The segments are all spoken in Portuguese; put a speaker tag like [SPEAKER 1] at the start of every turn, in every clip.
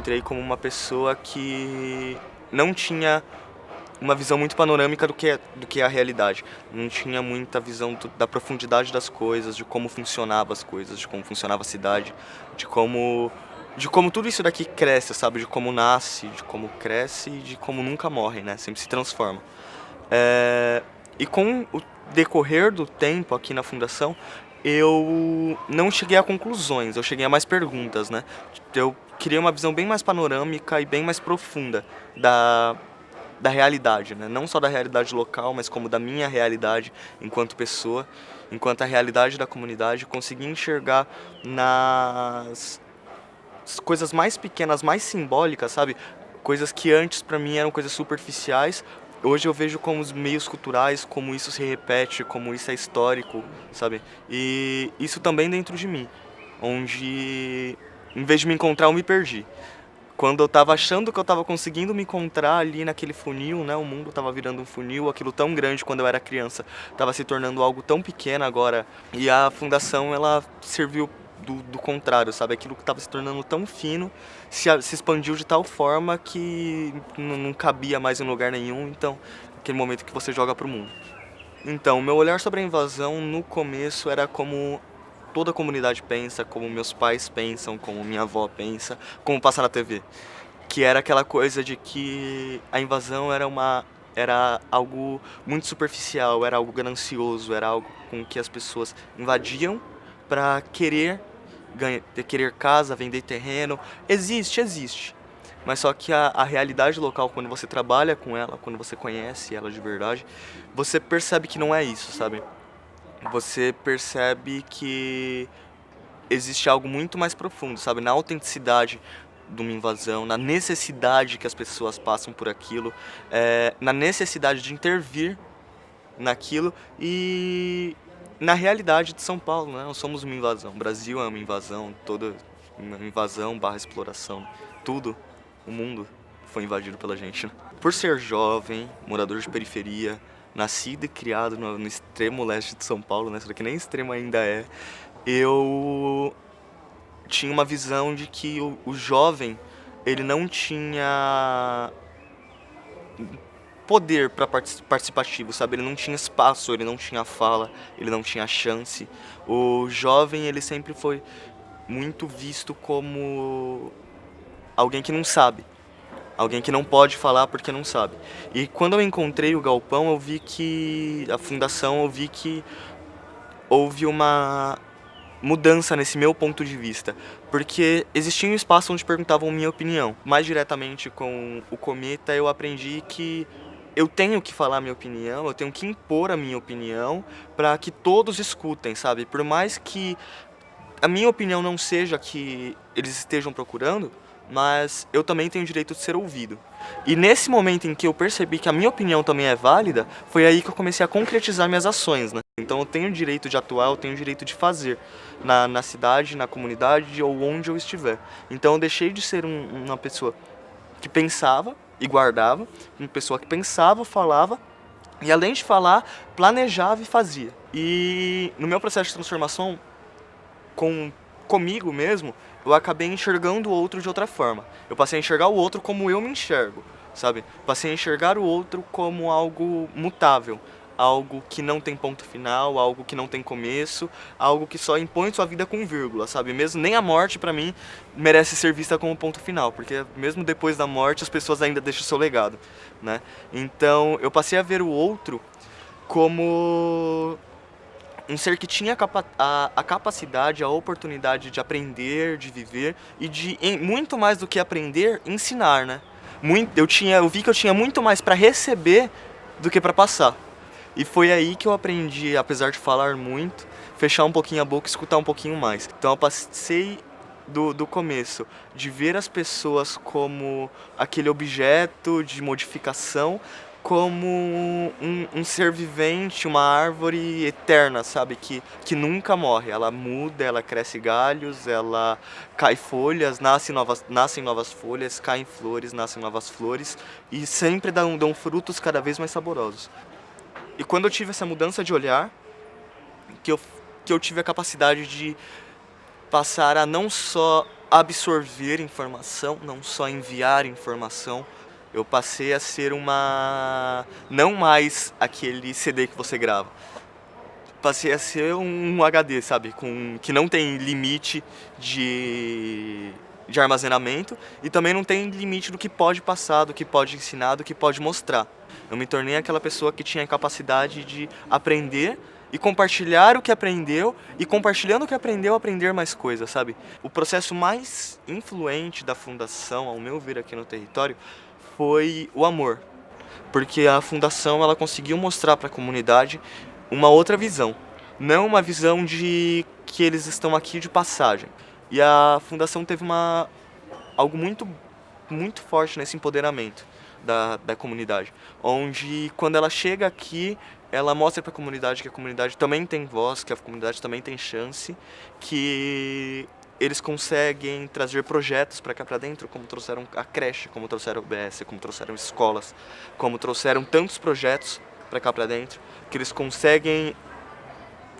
[SPEAKER 1] entrei como uma pessoa que não tinha uma visão muito panorâmica do que é a realidade. Não tinha muita visão da profundidade das coisas, de como funcionavam as coisas, de como funcionava a cidade, de como, de como tudo isso daqui cresce, sabe? De como nasce, de como cresce e de como nunca morre, né? Sempre se transforma. E com o decorrer do tempo aqui na fundação, eu não cheguei a conclusões, eu cheguei a mais perguntas, né? Eu criei uma visão bem mais panorâmica e bem mais profunda da, da realidade, né? Não só da realidade local, mas como da minha realidade enquanto pessoa, enquanto a realidade da comunidade, consegui enxergar nas coisas mais pequenas, mais simbólicas, sabe? Coisas que antes pra mim eram coisas superficiais, hoje eu vejo como os meios culturais, como isso se repete, como isso é histórico, sabe? E isso também dentro de mim, onde em vez de me encontrar eu me perdi. Quando eu tava achando que eu tava conseguindo me encontrar ali naquele funil, né? O mundo tava virando um funil, aquilo tão grande quando eu era criança, tava se tornando algo tão pequeno agora. E a fundação, ela serviu do contrário, sabe? Aquilo que tava se tornando tão fino se expandiu de tal forma que não cabia mais em lugar nenhum. Então, aquele momento que você joga pro mundo. Então, meu olhar sobre a invasão no começo era como toda a comunidade pensa, como meus pais pensam, como minha avó pensa, como passa na TV. Que era aquela coisa de que a invasão era algo muito superficial, era algo ganancioso, era algo com que as pessoas invadiam para querer casa, vender terreno. Existe. Mas só que a realidade local, quando você trabalha com ela, quando você conhece ela de verdade, você percebe que não é isso, sabe? Você percebe que existe algo muito mais profundo, sabe? Na autenticidade de uma invasão, na necessidade que as pessoas passam por aquilo, na necessidade de intervir naquilo e na realidade de São Paulo, né? Nós somos uma invasão. O Brasil é uma invasão, toda uma invasão barra exploração. Tudo, o mundo foi invadido pela gente, né? Por ser jovem, morador de periferia, nascido e criado no extremo leste de São Paulo, né? Só que nem extremo ainda é. Eu tinha uma visão de que o jovem, ele não tinha poder para participativo, sabe? Ele não tinha espaço, ele não tinha fala, ele não tinha chance. O jovem, ele sempre foi muito visto como alguém que não sabe, alguém que não pode falar porque não sabe. E quando eu encontrei o Galpão, eu vi que a fundação, eu vi que houve uma mudança nesse meu ponto de vista, porque existia um espaço onde perguntavam minha opinião. Mais diretamente com o Cometa, eu aprendi que eu tenho que falar a minha opinião, eu tenho que impor a minha opinião para que todos escutem, sabe? Por mais que a minha opinião não seja a que eles estejam procurando, mas eu também tenho o direito de ser ouvido. E nesse momento em que eu percebi que a minha opinião também é válida, foi aí que eu comecei a concretizar minhas ações, né? Então eu tenho o direito de atuar, eu tenho o direito de fazer na cidade, na comunidade ou onde eu estiver. Então eu deixei de ser uma pessoa que pensava e guardava, uma pessoa que pensava, falava e além de falar, planejava e fazia. E no meu processo de transformação, comigo mesmo, eu acabei enxergando o outro de outra forma. Eu passei a enxergar o outro como eu me enxergo, sabe? Passei a enxergar o outro como algo mutável, algo que não tem ponto final, algo que não tem começo, algo que só impõe sua vida com vírgula, sabe? Mesmo nem a morte pra mim merece ser vista como ponto final, porque mesmo depois da morte as pessoas ainda deixam o seu legado, né? Então, eu passei a ver o outro como um ser que tinha a capacidade, a oportunidade de aprender, de viver e de, muito mais do que aprender, ensinar, né? Eu vi que eu tinha muito mais para receber do que para passar. E foi aí que eu aprendi, apesar de falar muito, fechar um pouquinho a boca e escutar um pouquinho mais. Então eu passei do começo de ver as pessoas como aquele objeto de modificação, como um ser vivente, uma árvore eterna, sabe? Que nunca morre. Ela muda, ela cresce galhos, ela cai folhas, nascem novas folhas, caem flores, nascem novas flores e sempre dão frutos cada vez mais saborosos. E quando eu tive essa mudança de olhar, que eu tive a capacidade de passar a não só absorver informação, não só enviar informação. Eu passei a ser não mais aquele CD que você grava. Passei a ser um HD, sabe? Que não tem limite de armazenamento e também não tem limite do que pode passar, do que pode ensinar, do que pode mostrar. Eu me tornei aquela pessoa que tinha a capacidade de aprender e compartilhar o que aprendeu, e compartilhando o que aprendeu, aprender mais coisas, sabe? O processo mais influente da fundação, ao meu ver aqui no território, foi o amor. Porque a fundação ela conseguiu mostrar para a comunidade uma outra visão. Não uma visão de que eles estão aqui de passagem. E a fundação teve algo muito forte nesse empoderamento da comunidade. Onde quando ela chega aqui, ela mostra para a comunidade que a comunidade também tem voz, que a comunidade também tem chance, que eles conseguem trazer projetos para cá para dentro, como trouxeram a creche, como trouxeram o UBS, como trouxeram escolas, como trouxeram tantos projetos para cá para dentro, que eles conseguem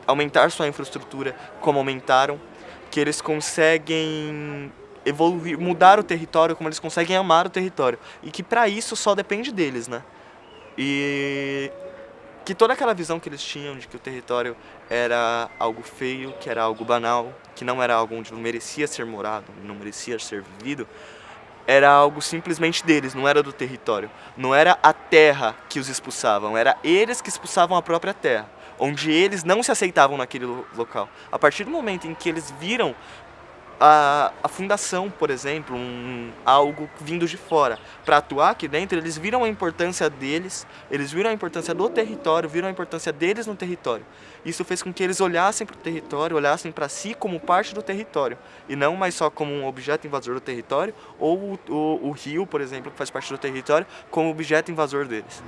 [SPEAKER 1] aumentar sua infraestrutura, como aumentaram, que eles conseguem evoluir, mudar o território, como eles conseguem amar o território, e que para isso só depende deles, né? E que toda aquela visão que eles tinham de que o território era algo feio, que era algo banal, que não era algo onde não merecia ser morado, não merecia ser vivido, era algo simplesmente deles, não era do território. Não era a terra que os expulsavam, era eles que expulsavam a própria terra, onde eles não se aceitavam naquele local. A partir do momento em que eles viram a fundação, por exemplo, algo vindo de fora, para atuar aqui dentro, eles viram a importância deles, eles viram a importância do território, viram a importância deles no território. Isso fez com que eles olhassem para o território, olhassem para si como parte do território, e não mais só como um objeto invasor do território, ou o rio, por exemplo, que faz parte do território, como objeto invasor deles.